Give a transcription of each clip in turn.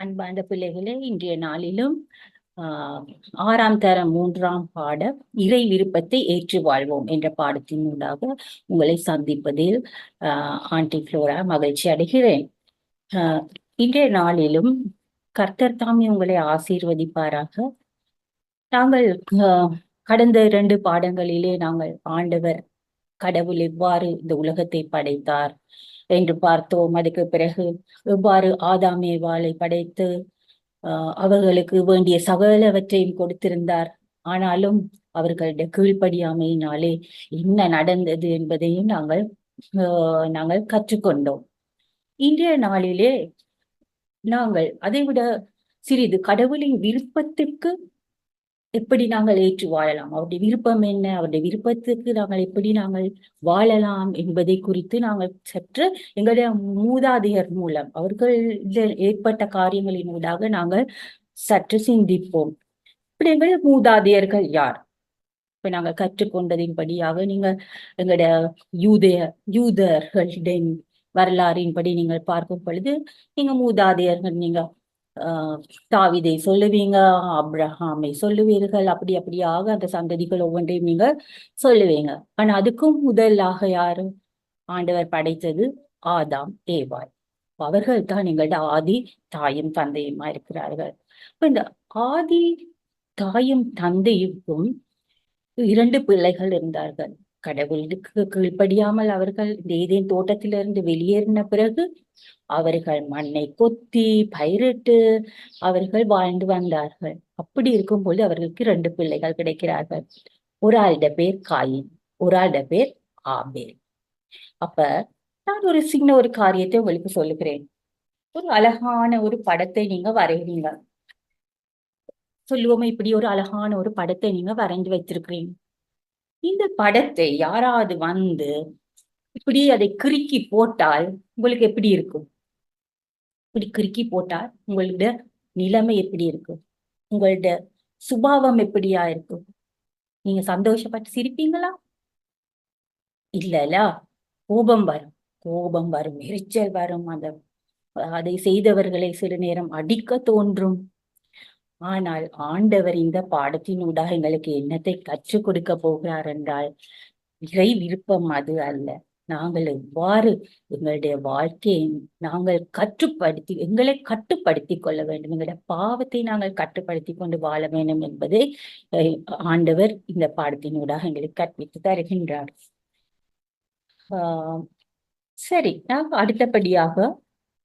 அன்பார்ந்த பிள்ளைகளே, இன்றைய நாளிலும் ஆஹ் 6ஆம் தரம் 3ஆம் பாடம் இறை விருப்பத்தை ஏற்று வாழ்வோம் என்ற பாடத்தினூடாக உங்களை சந்திப்பதில் ஆண்டி ஃப்ளோரா மகிழ்ச்சி அடைகிறேன். ஆஹ் இன்றைய நாளிலும் கர்த்தர் தாமே உங்களை ஆசீர்வதிப்பாராக. நாங்கள் ஆஹ் கடந்த 2 பாடங்களிலே நாங்கள் ஆண்டவர் கடவுள் எவ்வாறு இந்த உலகத்தை படைத்தார் என்று பார்த்தோம். அதுக்கு பிறகு எவ்வாறு ஆதாம் ஏவாளை படைத்து அவர்களுக்கு வேண்டிய சகலவற்றையும் கொடுத்திருந்தார். ஆனாலும் அவர்களுடைய கீழ்ப்படியாமையினாலே என்ன நடந்தது என்பதையும் நாங்கள் கற்றுக்கொண்டோம். இன்றைய நாளிலே நாங்கள் அதைவிட சிறிது கடவுளின் விருப்பத்திற்கு எப்படி நாங்கள் ஏற்று வாழலாம், அவருடைய விருப்பம் என்ன, அவருடைய விருப்பத்துக்கு நாங்கள் வாழலாம் என்பதை குறித்து நாங்கள் சற்று எங்களுடைய மூதாதையர் மூலம் அவர்கள் ஏற்பட்ட காரியங்களின் ஊடாக நாங்கள் சற்று சிந்திப்போம். இப்படி எங்களுடைய மூதாதையர்கள் யார்? இப்ப நாங்கள் கற்றுக்கொண்டதின்படியாக நீங்கள் எங்களுடைய யூதர்களின் வரலாறின்படி நீங்கள் பார்க்கும் பொழுது நீங்க மூதாதையர்கள் நீங்க தாவீதை சொல்லுவீங்க, அப்ரஹாமை சொல்லுவீர்கள், அப்படியாக அந்த சந்ததிகள் ஒவ்வொன்றையும் நீங்க சொல்லுவீங்க. ஆனா அதுக்கும் முதலாக யாரு ஆண்டவர் படைத்தது? ஆதாம் ஏவாள். அவர்கள் தான் எங்களோட ஆதி தாயும் தந்தையுமா இருக்கிறார்கள். இப்ப இந்த ஆதி தாயும் தந்தையுக்கும் 2 பிள்ளைகள் இருந்தார்கள். கடவுளுக்கு கீழ்ப்படியாமல் அவர்கள் இந்த ஏதேன் தோட்டத்திலிருந்து வெளியேறின பிறகு அவர்கள் மண்ணை கொத்தி பயிரிட்டு அவர்கள் வாழ்ந்து வந்தார்கள். அப்படி இருக்கும் பொழுது அவர்களுக்கு 2 பிள்ளைகள் கிடைக்கிறார்கள். ஒரு ஆளுட பேர் காயின், ஒரு ஆளுட பேர் ஆபேல். அப்ப நான் ஒரு சின்ன ஒரு காரியத்தை உங்களுக்கு சொல்லுகிறேன். ஒரு அழகான ஒரு படத்தை நீங்க வரைவீங்க. சொல்லுவோமே, இப்படி ஒரு அழகான ஒரு படத்தை நீங்க வரைந்து வைத்திருக்கிறீங்க. இந்த படத்தை யாராவது வந்து இப்படி அதை கிறுக்கி போட்டால் உங்களுக்கு எப்படி இருக்கும்? இப்படி கிறுக்கி போட்டால் உங்களுடைய நிலைமை எப்படி இருக்கும்? உங்களுடைய சுபாவம் எப்படியா இருக்கும்? நீங்க சந்தோஷப்பட்டு சிரிப்பீங்களா? இல்லல, கோபம் வரும். கோபம் வரும், எரிச்சல் வரும். அதை செய்தவர்களை சில நேரம் அடிக்க தோன்றும். ஆனால் ஆண்டவர் இந்த பாடத்தினூடாக எங்களுக்கு என்னத்தை கற்றுக் கொடுக்க போகிறார் என்றால், இறை விருப்பம் அது அல்ல. நாங்கள் எவ்வாறு எங்களுடைய வாழ்க்கையை எங்களை கட்டுப்படுத்தி கொள்ள வேண்டும், எங்களுடைய பாவத்தை நாங்கள் கட்டுப்படுத்தி கொண்டு வாழ வேண்டும் என்பதை ஆண்டவர் இந்த பாடத்தினூடாக எங்களுக்கு கற்பித்து தருகின்றார். சரி, நாங்கள் அடுத்தபடியாக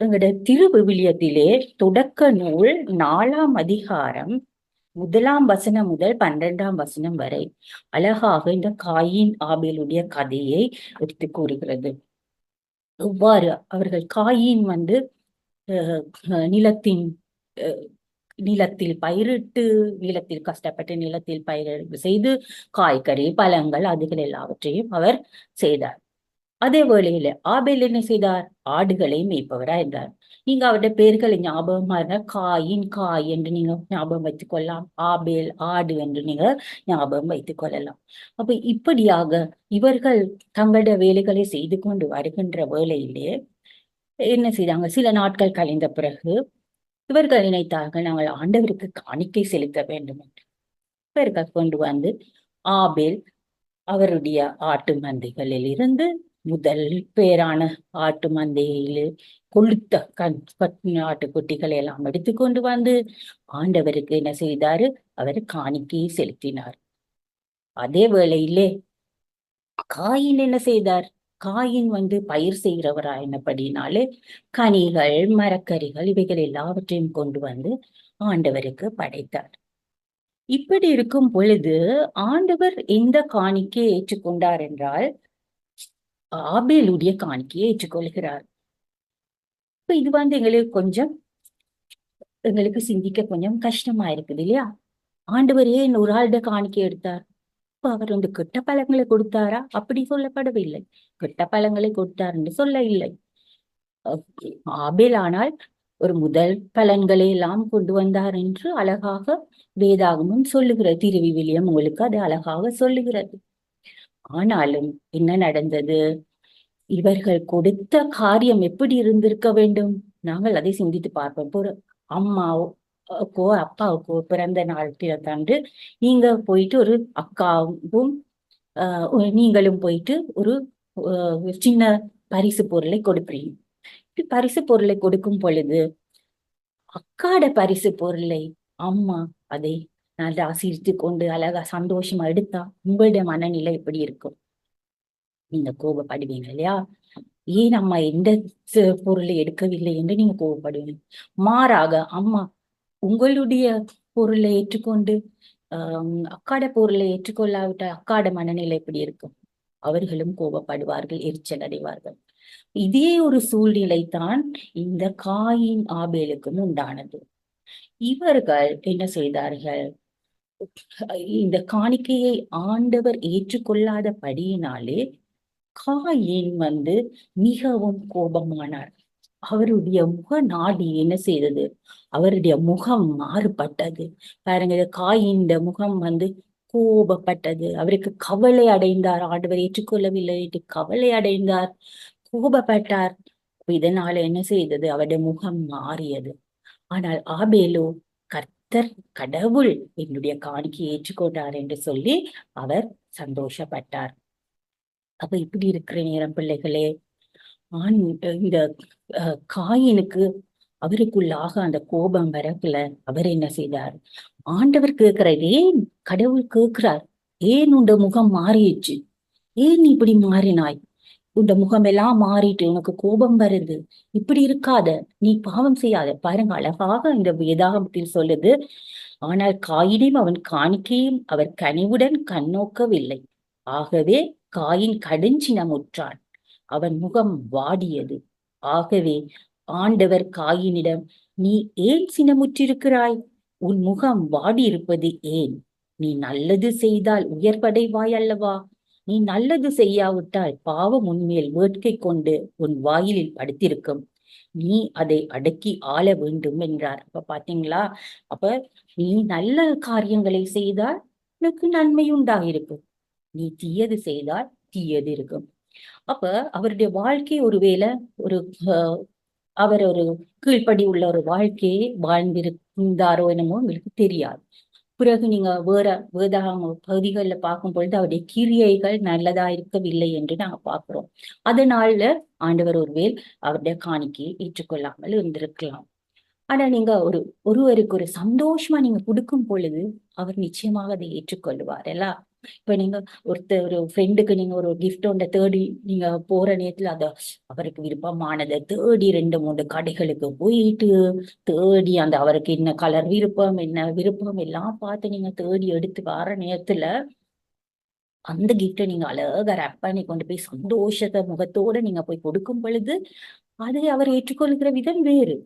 எங்களுடைய திருவிவிலியத்திலே தொடக்க நூல் 4ஆம் அதிகாரம் 1ஆம் வசனம் முதல் 12ஆம் வசனம் வரை அழகாக இந்த காயின் ஆபேலுடைய கதையை எடுத்து கூறுகிறது. எவ்வாறு அவர்கள் காயின் நிலத்தில் பயிரிட்டு, நிலத்தில் கஷ்டப்பட்டு நிலத்தில் பயிரிடு செய்து காய்கறி பழங்கள் அதுகள் எல்லாவற்றையும் அவர் செய்தார். அதே வேளையில ஆபேல் என்ன செய்தார்? ஆடுகளை மேய்ப்பவரா இருந்தார். நீங்க அவருடைய பெயர்களை ஞாபகமா இருந்தா காய் என்று நீங்க ஞாபகம் வைத்துக் கொள்ளலாம், ஆபேல் ஆடு என்று நீங்க ஞாபகம் வைத்துக் கொள்ளலாம். அப்ப இப்படியாக இவர்கள் தங்களுடைய வேலைகளை செய்து கொண்டு வருகின்ற வேளையிலே என்ன செய்தாங்க? சில நாட்கள் கழிந்த பிறகு இவர்கள் நினைத்தார்கள், நாங்கள் ஆண்டவருக்கு காணிக்கை செலுத்த வேண்டும் என்று. இவர்கள் கொண்டு வந்து ஆபேல் அவருடைய ஆட்டு மந்தைகளில் இருந்து முதல் பேரான ஆட்டு மந்தையிலே கொளுத்த ஆட்டுக்குட்டிகளை எல்லாம் எடுத்துக்கொண்டு வந்து ஆண்டவருக்கு என்ன செய்தாரு? அவர் காணிக்கையை செலுத்தினார். அதே வேளையிலே காயின் என்ன செய்தார்? காயின் பயிர் செய்கிறவரா என்னப்படினாலே கனிகள் மரக்கறிகள் இவைகள் எல்லாவற்றையும் கொண்டு வந்து ஆண்டவருக்கு படைத்தார். இப்படி இருக்கும் பொழுது ஆண்டவர் எந்த காணிக்கையை ஏற்றுக்கொண்டார் என்றால் ஆபேலுடைய காணிக்கையை ஏற்றுக்கொள்கிறார். இப்ப இது எங்களுக்கு சிந்திக்க கொஞ்சம் கஷ்டமா இருக்குது இல்லையா? ஆண்டவர் ஏன் ஒரு ஆளுடைய காணிக்கை எடுத்தார்? இப்ப அவர் கெட்ட பழங்களை கொடுத்தாரா? அப்படி சொல்லப்படவில்லை. கெட்ட பழங்களை கொடுத்தார் என்று சொல்ல இல்லை. ஆபேல் ஆனால் ஒரு முதல் பலன்களை எல்லாம் கொண்டு வந்தார் என்று அழகாக வேதாகமும் சொல்லுகிறது. திருவிவிலியம் உங்களுக்கு அது அழகாக சொல்லுகிறது. ஆனாலும் என்ன நடந்தது? இவர்கள் கொடுத்த காரியம் எப்படி இருந்திருக்க வேண்டும்? நாங்கள் அதை சிந்தித்து பார்ப்போம். அம்மாவுக்கோ அப்பாவுக்கோ பிறந்த நாள் தினத்தன்று நீங்க போயிட்டு ஒரு அக்காவும் நீங்களும் போயிட்டு ஒரு சின்ன பரிசு பொருளை கொடுப்பீங்க. பரிசு பொருளை கொடுக்கும் பொழுது அக்காட பரிசு பொருளை அம்மா அதை நல்லா சிரித்து கொண்டு அழகா சந்தோஷமா எடுத்தா உங்களுடைய மனநிலை எப்படி இருக்கும்? நீங்க கோபப்படுவீங்க இல்லையா? ஏன் அம்மா எந்த பொருளை எடுக்கவில்லை என்று நீங்க கோபப்படுவீங்க. மாறாக அம்மா உங்களுடைய பொருளை ஏற்றுக்கொண்டு அக்காட பொருளை ஏற்றுக்கொள்ளாவிட்ட அக்காட மனநிலை எப்படி இருக்கும்? அவர்களும் கோபப்படுவார்கள், எரிச்சல் அடைவார்கள். இதே ஒரு சூழ்நிலை தான் இந்த காயின் ஆபேலுக்கும் உண்டானது. இவர்கள் என்ன செய்தார்கள்? இந்த காணிக்கையை ஆண்டவர் ஏற்றுக்கொள்ளாதபடியினாலே காயின் மிகவும் கோபமானார். அவருடைய முக நாடி என்ன செய்தது? அவருடைய முகம் மாறுபட்டது. பாருங்க, காயின் முகம் கோபப்பட்டது. அவருக்கு கவலை அடைந்தார். ஆண்டவர் ஏற்றுக்கொள்ளவில்லை என்று கவலை அடைந்தார், கோபப்பட்டார். இதனால என்ன செய்தது? அவருடைய முகம் மாறியது. ஆனால் ஆபேலோ கர்த்தர் கடவுள் என்னுடைய காணிக்கையை ஏற்றுக்கொண்டார் என்று சொல்லி அவர் சந்தோஷப்பட்டார். அப்ப இப்படி இருக்கிற நேரம் பிள்ளைகளே, இந்த காயினுக்கு அவருக்குள்ளாக அந்த கோபம் வரக்குல அவர் என்ன செய்தார்? ஆண்டவர் கேட்கிறார், ஏன் கடவுள் கேட்கிறார், ஏன் உண்ட முகம் மாறிடுச்சு? ஏன் நீ இப்படி மாறினாய்? உண்ட முகம் எல்லாம் மாறிட்டு உனக்கு கோபம் வருது, இப்படி இருக்காத, நீ பாவம் செய்யாத. பாருங்க, அழகாக இந்த வேதாகமத்தில் சொல்லுது. ஆனால் காயினையும் அவன் காணிக்கையும் அவர் கனிவுடன் கண்ணோக்கவில்லை. ஆகவே காயின் கடுஞ்சினமுற்றான், அவன் முகம் வாடியது. ஆகவே ஆண்டவர் காயினிடம், நீ ஏன் சினமுற்றிருக்கிறாய்? உன் முகம் வாடியிருப்பது ஏன்? நீ நல்லது செய்தால் உயர்வடைவாய் அல்லவா? நீ நல்லது செய்யாவிட்டால் பாவம் உன்மேல் வேட்கை கொண்டு உன் வாயிலில் படுத்திருக்கும். நீ அதை அடக்கி ஆள வேண்டும் என்றார். அப்ப பாத்தீங்களா? அப்ப நீ நல்ல காரியங்களை செய்தால் உனக்கு நன்மை உண்டாயிருக்கும், நீ தீயது செய்தால் தீயது இருக்கும். அப்ப அவருடைய வாழ்க்கை ஒருவேளை ஒரு அவர் ஒரு கீழ்ப்படி உள்ள ஒரு வாழ்க்கையை வாழ்ந்திருந்தாரோ என்னமோ எங்களுக்கு தெரியாது. பிறகு நீங்க வேதாகம பகுதிகளில் பார்க்கும் பொழுது அவருடைய கிரியைகள் நல்லதா இருக்கவில்லை என்று நாங்க பார்க்கிறோம். அதனால ஆண்டவர் ஒருவேள் அவருடைய காணிக்கையை ஏற்றுக்கொள்ளாமல் இருந்திருக்கலாம். ஆனா நீங்க ஒருவருக்கு ஒரு சந்தோஷமா நீங்க கொடுக்கும் பொழுது அவர் நிச்சயமாக அதை ஏற்றுக்கொள்வார் இல்ல? இப்ப நீங்க ஒரு ஃப்ரெண்டுக்கு நீங்க ஒரு கிஃப்ட் ஒன்றை தேடி நீங்க போற நேரத்துல அவருக்கு விருப்பமானதை தேடி 2-3 கடைகளுக்கு போயிட்டு தேடி அவருக்கு என்ன கலர் விருப்பம், என்ன விருப்பம் எல்லாம் பார்த்து நீங்க தேடி எடுத்து வர நேரத்துல அந்த கிஃப்டை நீங்க அழகா ரேப் பண்ணி கொண்டு போய் சந்தோஷத்தை முகத்தோட நீங்க போய் கொடுக்கும் பொழுது அதை அவர் ஏற்றுக்கொள்கிற விதம் வேறு.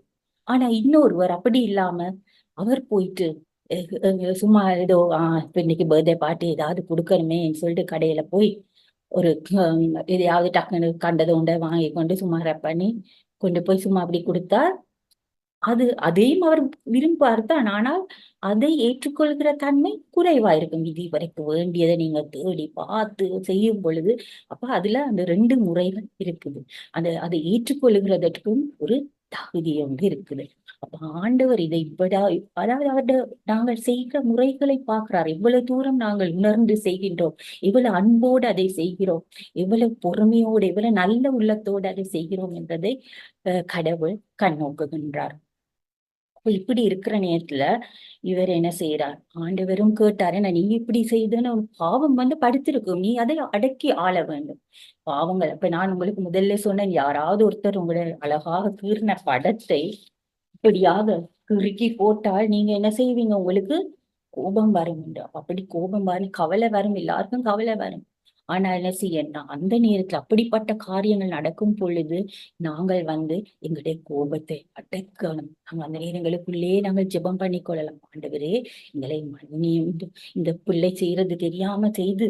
ஆனா இன்னொருவர் அப்படி இல்லாம அவர் போயிட்டு சும்மா ஏதோ இன்னைக்கு பர்த்டே பார்ட்டி ஏதாவது கொடுக்கணுமேன்னு சொல்லிட்டு கடையில போய் ஒரு எதையாவது டக்குன்னு கண்டதை உண்டை வாங்கி கொண்டு சும்மா ரேப் பண்ணி கொண்டு போய் சும்மா அப்படி கொடுத்தா அதையும் அவர் விரும்பார் தான். ஆனால் அதை ஏற்றுக்கொள்கிற தன்மை குறைவா இருக்கும். இது இவருக்கு வேண்டியதை நீங்க தேடி பார்த்து செய்யும் பொழுது அப்ப அதுல அந்த 2 முறைகள் இருக்குது. அதை ஏற்றுக்கொள்கிறதற்கும் ஒரு தகுதி ஒன்று இருக்குது. அப்ப ஆண்டவர் இதை அதாவது அவருடைய நாங்கள் செய்கிற முறைகளை பார்க்கிறார். எவ்வளவு தூரம் நாங்கள் உணர்ந்து செய்கின்றோம், எவ்வளவு அன்போடு அதை செய்கிறோம், எவ்வளவு பொறுமையோடு எவ்வளவு நல்ல உள்ளத்தோடு அதை செய்கிறோம் என்பதை கடவுள் கண்ணோக்குகின்றார். இப்படி இருக்கிற நேரத்துல இவர் என்ன செய்யறார்? ஆண்டவரும் கேட்டாரு, நீ இப்படி செய்தன்னு பாவம் படுத்திருக்கும், நீ அதை அடக்கி ஆள வேண்டும். பாவங்கள் இப்ப நான் உங்களுக்கு முதல்ல சொன்னேன், யாராவது ஒருத்தர் உங்களுடைய அழகாக கீறின படத்தை இப்படியாக கிறுக்கி போட்டால் நீங்க என்ன செய்வீங்க? உங்களுக்கு கோபம் வரும். அப்படி கோபம் வரும், கவலை வரும், எல்லாருக்கும் கவலை வரும். ஆனா என்ன செய்யணும்? அந்த நேரத்துல அப்படிப்பட்ட காரியங்கள் நடக்கும் பொழுது நாங்கள் எங்களுடைய கோபத்தை அடக்கணும். நாங்கள் அந்த நேரங்களுக்குள்ளே நாங்கள் ஜெபம் பண்ணி கொள்ளலாம். ஆண்டவரே, எங்களை மன்னியும், இந்த பிள்ளை செய்யறது தெரியாம செய்து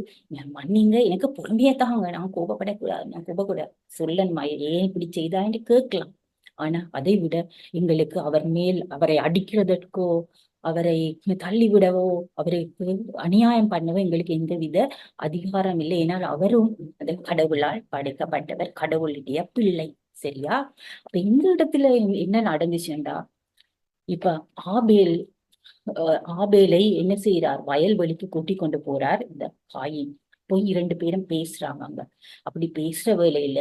மன்னிங்க, எனக்கு பொறுமையா தாங்க, நான் கோபப்படக்கூடாது, நான் கோபக்கூடாது சொல்லணுமா, ஏன் இப்படி செய்தா என்று கேட்கலாம். ஆனா அதை விட எங்களுக்கு அவரை அடிக்கிறதற்கோ அவரை தள்ளிவிடவோ அவருக்கு அநியாயம் பண்ணவோ எங்களுக்கு எந்தவித அதிகாரம் இல்லை. ஏனால் அவரும் அந்த கடவுளால் படைக்கப்பட்டவர், கடவுளுடைய பிள்ளை. சரியா? அப்ப இந்த இடத்துல என்ன நடந்துச்சுண்டா, இப்ப ஆபேல் ஆபேலை என்ன செய்யறார், வயல்வெளிக்கு கூட்டி கொண்டு போறார் இந்த காயின். போய் 2 பேரும் பேசுறாங்க அங்க. அப்படி பேசுற வேளையில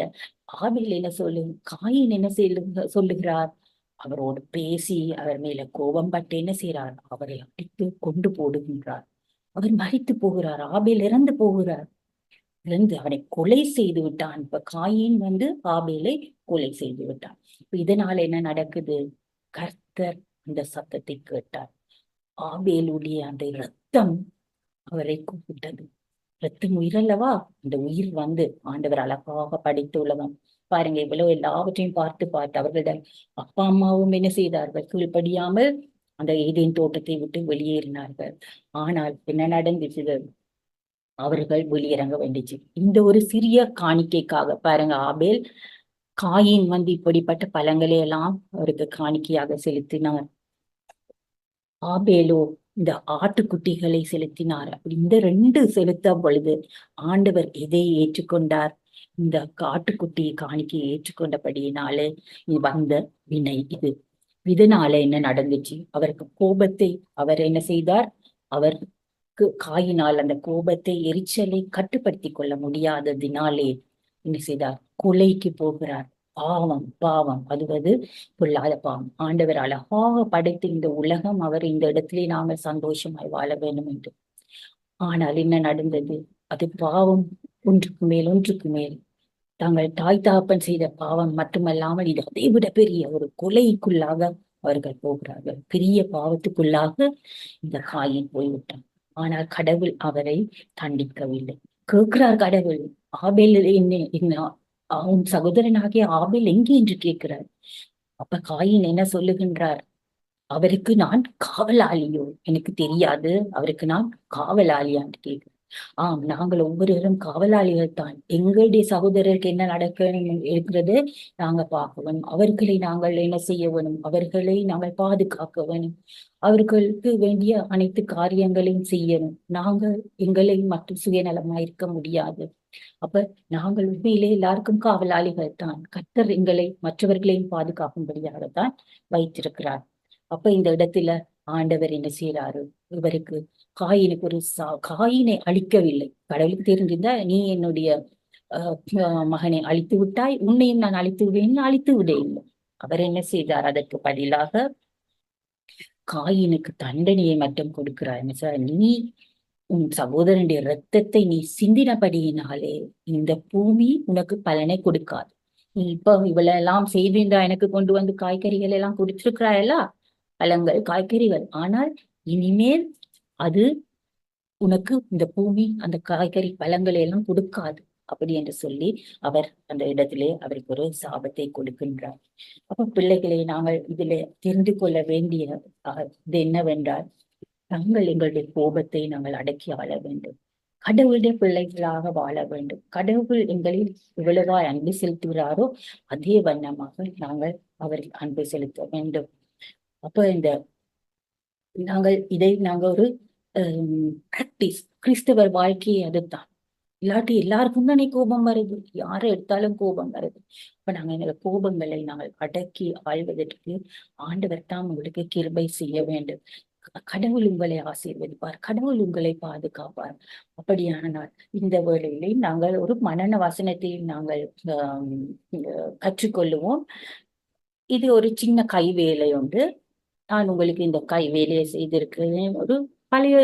ஆபேல் என்ன காயின் என்ன சொல்லுகிறார், அவரோடு பேசி அவர் மேல கோபம் பட்டு என்ன செய்யறார், அவரை அடித்து கொண்டு போடுகின்றார். அவர் மரித்து போகிறார், ஆபேல் இறந்து போகிறார். இறந்து அவனை கொலை செய்து விட்டான். இப்ப காயின் ஆபேலை கொலை செய்து விட்டான். இப்ப இதனால என்ன நடக்குது, கர்த்தர் அந்த சத்தத்தை கேட்டார். ஆபேலுடைய அந்த இரத்தம் அவரை கூப்பிட்டது. இரத்தம் உயிரல்லவா, அந்த உயிர் ஆண்டவர் அழகாக படைத்த உலகம் பாருங்க, இவ்வளவு எல்லாவற்றையும் பார்த்து பார்த்து அவர்களிடம் அப்பா அம்மாவும் என்ன செய்தார்கள், கீழ்ப்படியாமல் அந்த ஏதேன் தோட்டத்தை விட்டு வெளியேறினார்கள். ஆனால் என்ன நடந்துச்சு, அவர்கள் வெளியிறங்க வேண்டிச்சு இந்த ஒரு சிறிய காணிக்கைக்காக. பாருங்க, ஆபேல் காயின் இப்படிப்பட்ட பழங்களை எல்லாம் அவருக்கு காணிக்கையாக செலுத்தினார். ஆபேலோ இந்த ஆட்டுக்குட்டிகளை செலுத்தினார். அப்படி இந்த 2 செலுத்த பொழுது ஆண்டவர் எதை ஏற்றுக்கொண்டார், இந்த ஆட்டுக்குட்டியை காணிக்கையை ஏற்றுக்கொண்டபடியினாலே வந்த வினை இது. இதனால என்ன நடந்துச்சு, அவருக்கு கோபத்தை அவர் என்ன செய்தார், அவருக்கு காயினால் அந்த கோபத்தை எரிச்சலை கட்டுப்படுத்தி கொள்ள முடியாததினாலே என்ன செய்தார், கொலைக்கு போகிறார். பாவம் பாவம், அதுவது பொல்லாத பாவம். ஆண்டவர் அழகாக படைத்து இந்த உலகம், அவர் இந்த இடத்திலே நாங்கள் சந்தோஷமாய் வாழ வேண்டும் என்று. ஆனால் என்ன நடந்தது, அது பாவம் ஒன்றுக்கு மேல் ஒன்றுக்கு மேல். தாங்கள் தாய் தகப்பன் செய்த பாவம் மட்டுமல்லாமல் இது அதை விட பெரிய ஒரு கொலைக்குள்ளாக அவர்கள் போகிறார்கள். பெரிய பாவத்துக்குள்ளாக இந்த காயின் போய்விட்டான். ஆனால் கடவுள் அவரை தண்டிக்கவில்லை. கேட்கிறார் கடவுள், ஆபேல் என்ன அவன் சகோதரனாகிய ஆபேல் எங்கே என்று கேட்கிறார். அப்ப காயின் என்ன சொல்லுகின்றார், அவருக்கு நான் காவலாளியோ, எனக்கு தெரியாது, அவருக்கு நான் காவலாளியான்னு கேட்கிறேன். ஆம், நாங்கள் ஒவ்வொருவரும் காவலாளிகள் தான். எங்களுடைய சகோதரருக்கு என்ன நடக்க இருக்கிறது நாங்க பார்க்க வேணும், அவர்களை நாங்கள் என்ன செய்ய வேணும், அவர்களை நாங்கள் பாதுகாக்க வேணும், அவர்களுக்கு வேண்டிய அனைத்து காரியங்களையும் செய்யணும். நாங்கள் எங்களை மட்டும் சுயநலமாயிருக்க முடியாது. அப்ப நாங்கள் உண்மையிலே எல்லாருக்கும் காவலாளிகள் தான். கர்த்தர் எங்களை மற்றவர்களையும் பாதுகாக்கும்படியாகத்தான் வைத்திருக்கிறார். அப்ப இந்த இடத்துல ஆண்டவர் என்ன செய்யறாரு, இவருக்கு காயினுக்கு காயினை அழிக்கவில்லை. கடவுளுக்கு தெரிஞ்சிருந்தா, நீ என்னுடைய மகனை அழித்து விட்டாய், உன்னையும் நான் அழித்து விடுவேன், அழித்து விட இல்லை. அவர் என்ன செய்தார், அதற்கு பதிலாக காயினுக்கு தண்டனையை மட்டும் கொடுக்கிறார். நீ உன் சகோதரனுடைய இரத்தத்தை நீ சிந்தினபடியினாலே இந்த பூமி உனக்கு பலனை கொடுக்காது. நீ இப்ப இவ்வளெல்லாம் செய்திருந்தா, எனக்கு கொண்டு காய்கறிகள் எல்லாம் கொடுத்திருக்கிறாயல்லா, பழங்கள் காய்கறிகள், ஆனால் இனிமேல் அது உனக்கு இந்த பூமி அந்த காய்கறி பழங்களை எல்லாம் கொடுக்காது அப்படி என்று சொல்லி அவர் அந்த இடத்திலே அவருக்கு ஒரு சாபத்தை கொடுக்கின்றார். அப்ப பிள்ளைகளை நாங்கள் இதுல தெரிந்து கொள்ள வேண்டிய இது என்னவென்றால், எங்களுடைய கோபத்தை நாங்கள் அடக்கி ஆள வேண்டும், கடவுளுடைய பிள்ளைகளாக வாழ வேண்டும். கடவுள் எங்களில் எவ்வளவாய் அன்பு செலுத்துகிறாரோ அதே வண்ணமாக நாங்கள் அவரில் அன்பு செலுத்த வேண்டும். அப்ப நாங்க ஒரு பிராக்டிஸ், கிறிஸ்தவர் வாழ்க்கையை அதுதான். இல்லாட்டி எல்லாருக்கும் தானே கோபம் வருது, யாரை எடுத்தாலும் கோபம் வருது. அப்ப நாங்க எங்களை கோபங்களை நாங்கள் அடக்கி ஆள்வதற்கு ஆண்டவர் தான் உங்களுக்கு கிருபை செய்ய வேண்டும். கடவுள் உங்களை ஆசீர்வதிப்பார், கடவுள் உங்களை பாதுகாப்பார். அப்படியானால் இந்த வேளையிலே நாங்கள் ஒரு மனன வசனத்தை நாங்கள் கற்றுக்கொள்ளுவோம். இது ஒரு சின்ன கைவேலை உண்டு. நான் உங்களுக்கு இந்த கைவேலையை செய்திருக்கிறேன். ஒரு பழைய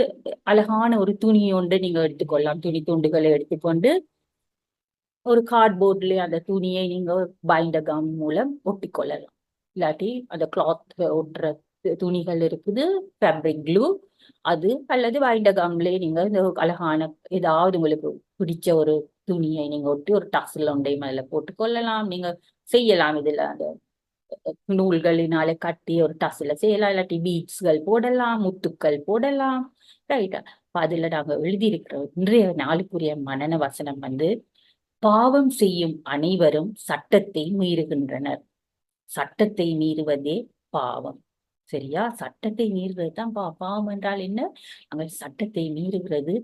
அழகான ஒரு துணி ஒன்று நீங்க எடுத்துக்கொள்ளலாம். துணி துண்டுகளை எடுத்துக்கொண்டு ஒரு கார்ட்போர்ட்ல அந்த துணியை நீங்க பைண்டர் கம் மூலம் ஒட்டிக்கொள்ளலாம். இல்லாட்டி அந்த கிளாத் ஒட்டுற துணிகள் இருக்குது, ஃபேப்ரிக் க்ளூ அது, அல்லது பைண்டர் கம்லேயே நீங்க இந்த அழகான ஏதாவது உங்களுக்கு பிடிச்ச ஒரு துணியை நீங்க ஒட்டி ஒரு டஸ்ல ஒன்றை மேல போட்டுக்கொள்ளலாம். நீங்க செய்யலாம் இதுல அந்த நூல்களினால கட்டி ஒரு டஸ்ல செய்யலாம், இல்லாட்டி பீட்ஸ்கள் போடலாம், முத்துக்கள் போடலாம். ரைட்டா, அதுல நாங்க எழுதியிருக்கிறோம். இன்றைய நாளுக்குரிய மனன வசனம் பாவம் செய்யும் அனைவரும் சட்டத்தை மீறுகின்றனர். சட்டத்தை மீறுவதே பாவம். சரியா, சட்டத்தை மீறுவது தான் பாவம் என்றால் என்ன, நாங்கள் சட்டத்தை மீறுகிறது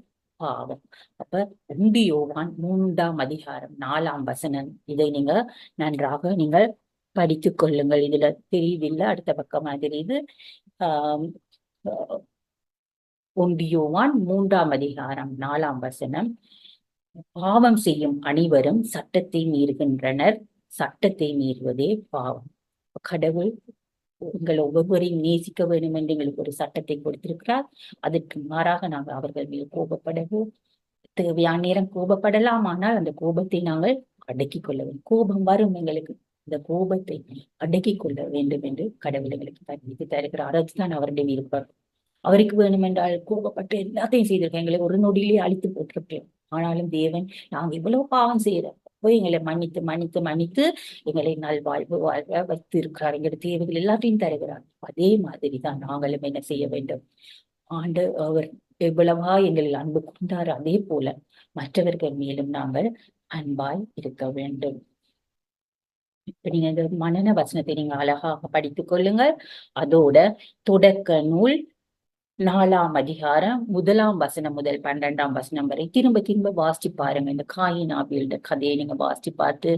பாவம். அப்ப 1 யோவான் 3ஆம் அதிகாரம் 4ஆம் வசனம், இதை நீங்க நன்றாக நீங்கள் படித்துக் கொள்ளுங்கள். இதுல தெரியுதில்ல, அடுத்த பக்கமா தெரியுது. ஆஹ் ஒன்றியோவான் 3 அதிகாரம் 4 வசனம். பாவம் செய்யும் அனைவரும் சட்டத்தை மீறுகின்றனர், சட்டத்தை மீறுவதே பாவம். கடவுள் உங்கள் ஒவ்வொருவரையும் நேசிக்க வேண்டும் என்று எங்களுக்கு ஒரு சட்டத்தை கொடுத்திருக்கிறார். அதற்கு மாறாக நாங்கள் அவர்கள் மீது கோபப்படவோ, தேவையான நேரம் கோபப்படலாம், ஆனால் அந்த கோபத்தை நாங்கள் அடக்கிக் கொள்ள வேண்டும். கோபம் வரும் எங்களுக்கு, இந்த கோபத்தை அடக்கிக் கொள்ள வேண்டும் என்று கடவுள் எங்களுக்கு கற்பித்து தருகிறார். அதுதான் அவருடைய விருப்பம். அவருக்கு வேணுமென்றால் கோபப்பட்டு எல்லாத்தையும் செய்திருக்கேன், எங்களை ஒரு நொடியிலே அழித்து போட்டிருக்கேன். ஆனாலும் தேவன், நாங்க இவ்வளவு பாவம் செய்யறோம், போய் எங்களை மன்னித்து மன்னித்து மன்னித்து எங்களை நல்வாழ்வு வாழ்வ வைத்து இருக்கிறார். எங்களுடைய தேவைகள் எல்லாத்தையும் தருகிறார். அதே மாதிரிதான் நாங்களும் என்ன செய்ய வேண்டும். அவர் எவ்வளவா எங்களில் அன்பு கொண்டார், அதே போல மற்றவர்கள் மேலும் நாங்கள் அன்பாய் இருக்க வேண்டும். இப்ப நீங்க இந்த மனன வசனத்தை நீங்க அழகாக படித்துக் கொள்ளுங்கள். அதோட தொடக்க நூல் 4 அதிகாரம் 1 வசனம் முதல் 12 வசனம் வரை திரும்ப திரும்ப வாசிச்சு பாருங்க. இந்த காயின் ஆபேல் கதையை நீங்க வாசிச்சு பார்த்து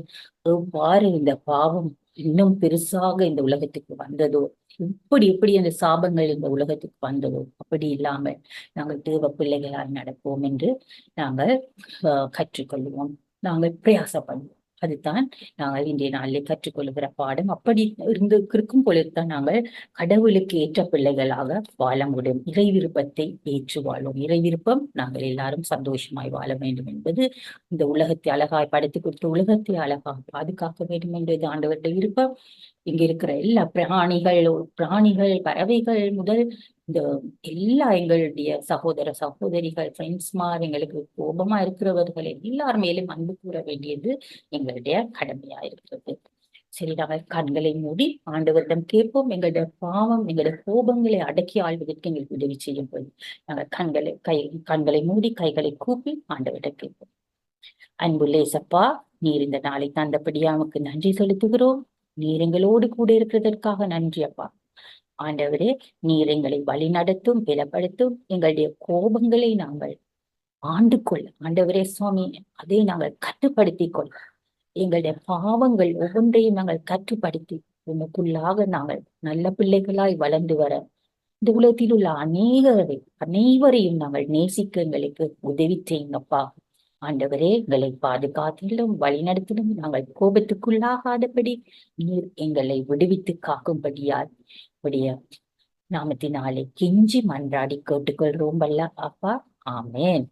எவ்வாறு இந்த பாவம் இன்னும் பெருசாக இந்த உலகத்துக்கு வந்ததோ, இப்படி எப்படி அந்த சாபங்கள் இந்த உலகத்துக்கு வந்ததோ, அப்படி இல்லாமல் நாங்கள் தேவ பிள்ளைகளால் நடப்போம் என்று நாங்கள் கற்றுக்கொள்வோம், நாங்கள் பிரயாசப்படுவோம். அதுதான் நாங்கள் இன்றைய நாளிலே கற்றுக்கொள்கிற பாடம். அப்படி இருக்கும் பொழுதுதான் நாங்கள் கடவுளுக்கு ஏற்ற பிள்ளைகளாக வாழ முடியும். இறை விருப்பத்தை ஏற்று வாழ்வோம். இறை விருப்பம் நாங்கள் எல்லாரும் சந்தோஷமாய் வாழ வேண்டும் என்பது, இந்த உலகத்தை அழகாய் படைத்து கொடுத்த உலகத்தை அழகாக பாதுகாக்க வேண்டும் என்பது ஆண்டவருடைய விருப்பம். இங்க இருக்கிற எல்லா பிராணிகள் பறவைகள் முதல் இந்த எல்லா எங்களுடைய சகோதர சகோதரிகள் ஃப்ரெண்ட்ஸ்மார், எங்களுக்கு கோபமா இருக்கிறவர்கள் எல்லார் மேலும் அன்பு கூற வேண்டியது எங்களுடைய கடமையா இருக்கிறது. சரி, நாங்கள் கண்களை மூடி ஆண்டவரிடம் கேட்போம். எங்களுடைய பாவம் எங்களுடைய கோபங்களை அடக்கி ஆள்வதற்கு எங்களுக்கு உதவி செய்யும் போது நாங்கள் கண்களை மூடி கைகளை கூப்பி ஆண்டவரிடம் கேட்போம். அன்புள்ள இயேசப்பா, நீர் இந்த நாளை தந்தபடியா நமக்கு நன்றி செலுத்துகிறோம். நீர் எங்களோடு கூட இருக்கிறதற்காக நன்றி அப்பா. ஆண்டவரே, நீர் எங்களை வழி நடத்தும், பலப்படுத்தும். எங்களுடைய கோபங்களை நாங்கள் ஆண்டு கொள்ள ஆண்டவரே சுவாமி, அதை நாங்கள் கட்டுப்படுத்திக் கொள்ள, எங்களுடைய பாவங்கள் ஒவ்வொன்றையும் நாங்கள் கட்டுப்படுத்தி உனக்குள்ளாக நாங்கள் நல்ல பிள்ளைகளாய் வளர்ந்து வர, இந்த உலகத்தில் உள்ள அனைவரையும் நாங்கள் நேசிக்க எங்களுக்கு உதவி செய்யுங்கப்பா. ஆண்டவரே, எங்களை பாதுகாத்திலும் வழிநடத்திலும் நாங்கள் கோபத்துக்குள்ளாகாதபடி நீர் எங்களை விடுவித்து காக்கும்படியால் உடைய நாமத்தினாலே கெஞ்சி மன்றாடி கேட்டுக்கொள்றோம் வல்ல அப்பா. ஆமேன்.